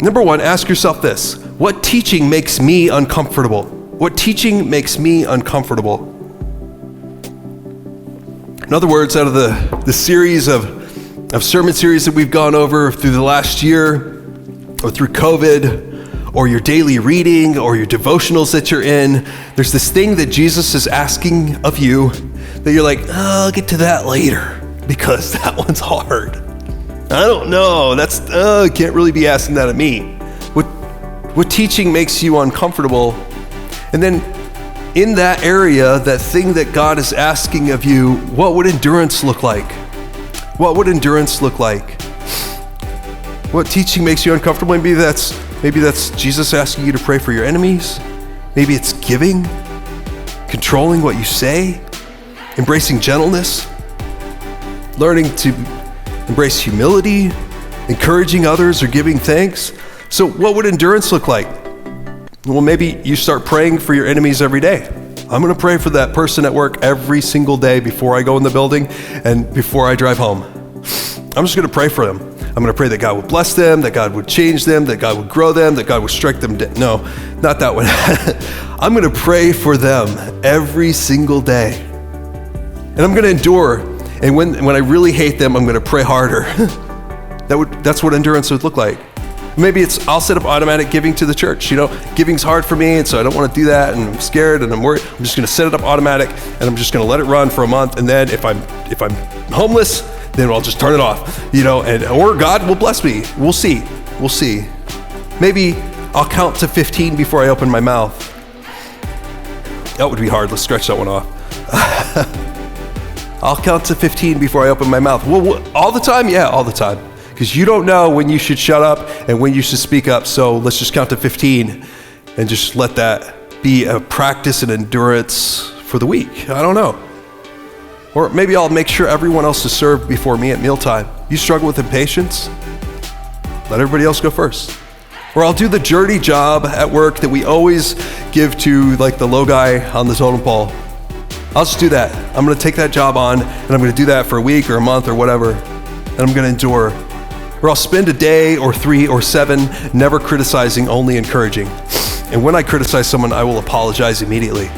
Number one, ask yourself this: what teaching makes me uncomfortable? What teaching makes me uncomfortable? In other words, out of the series of sermon series that we've gone over through the last year, or through COVID, or your daily reading, or your devotionals that you're in, there's this thing that Jesus is asking of you that you're like, oh, I'll get to that later because that one's hard. I don't know, can't really be asking that of me. What teaching makes you uncomfortable? And then in that area, that thing that God is asking of you, what would endurance look like? What would endurance look like? What teaching makes you uncomfortable? Maybe that's Jesus asking you to pray for your enemies. Maybe it's giving, controlling what you say, embracing gentleness, learning to embrace humility, encouraging others, or giving thanks. So what would endurance look like? Well, maybe you start praying for your enemies every day. I'm going to pray for that person at work every single day before I go in the building and before I drive home. I'm just going to pray for them. I'm going to pray that God would bless them, that God would change them, that God would grow them, that God would strike them down. No, not that one. I'm going to pray for them every single day. And I'm going to endure. And when I really hate them, I'm going to pray harder. That's what endurance would look like. Maybe I'll set up automatic giving to the church. Giving's hard for me, and so I don't want to do that, and I'm scared, and I'm worried. I'm just going to set it up automatic, and I'm just going to let it run for a month, and then if I'm homeless, then I'll just turn it off. Or God will bless me. We'll see. Maybe I'll count to 15 before I open my mouth. That would be hard. Let's stretch that one off. I'll count to 15 before I open my mouth. Well, all the time? Yeah, all the time. Because you don't know when you should shut up and when you should speak up. So let's just count to 15 and just let that be a practice and endurance for the week. I don't know. Or maybe I'll make sure everyone else is served before me at mealtime. You struggle with impatience? Let everybody else go first. Or I'll do the dirty job at work that we always give to the low guy on the totem pole. I'll just do that. I'm going to take that job on, and I'm going to do that for a week or a month or whatever, and I'm going to endure. Or I'll spend a day or 3 or 7 never criticizing, only encouraging. And when I criticize someone, I will apologize immediately.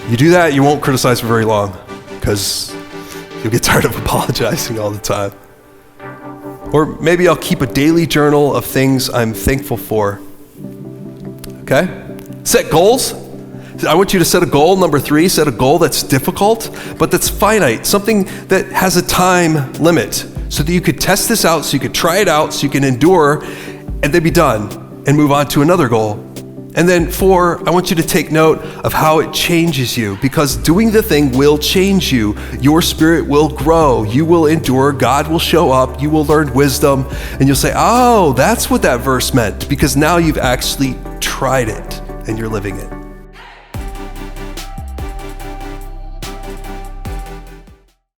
You do that, you won't criticize for very long because you'll get tired of apologizing all the time. Or maybe I'll keep a daily journal of things I'm thankful for. Okay? Set goals. I want you to set a goal. Number 3, set a goal that's difficult, but that's finite, something that has a time limit so that you could test this out, so you could try it out, so you can endure, and then be done and move on to another goal. And then 4, I want you to take note of how it changes you, because doing the thing will change you. Your spirit will grow. You will endure. God will show up. You will learn wisdom, and you'll say, oh, that's what that verse meant, because now you've actually tried it and you're living it.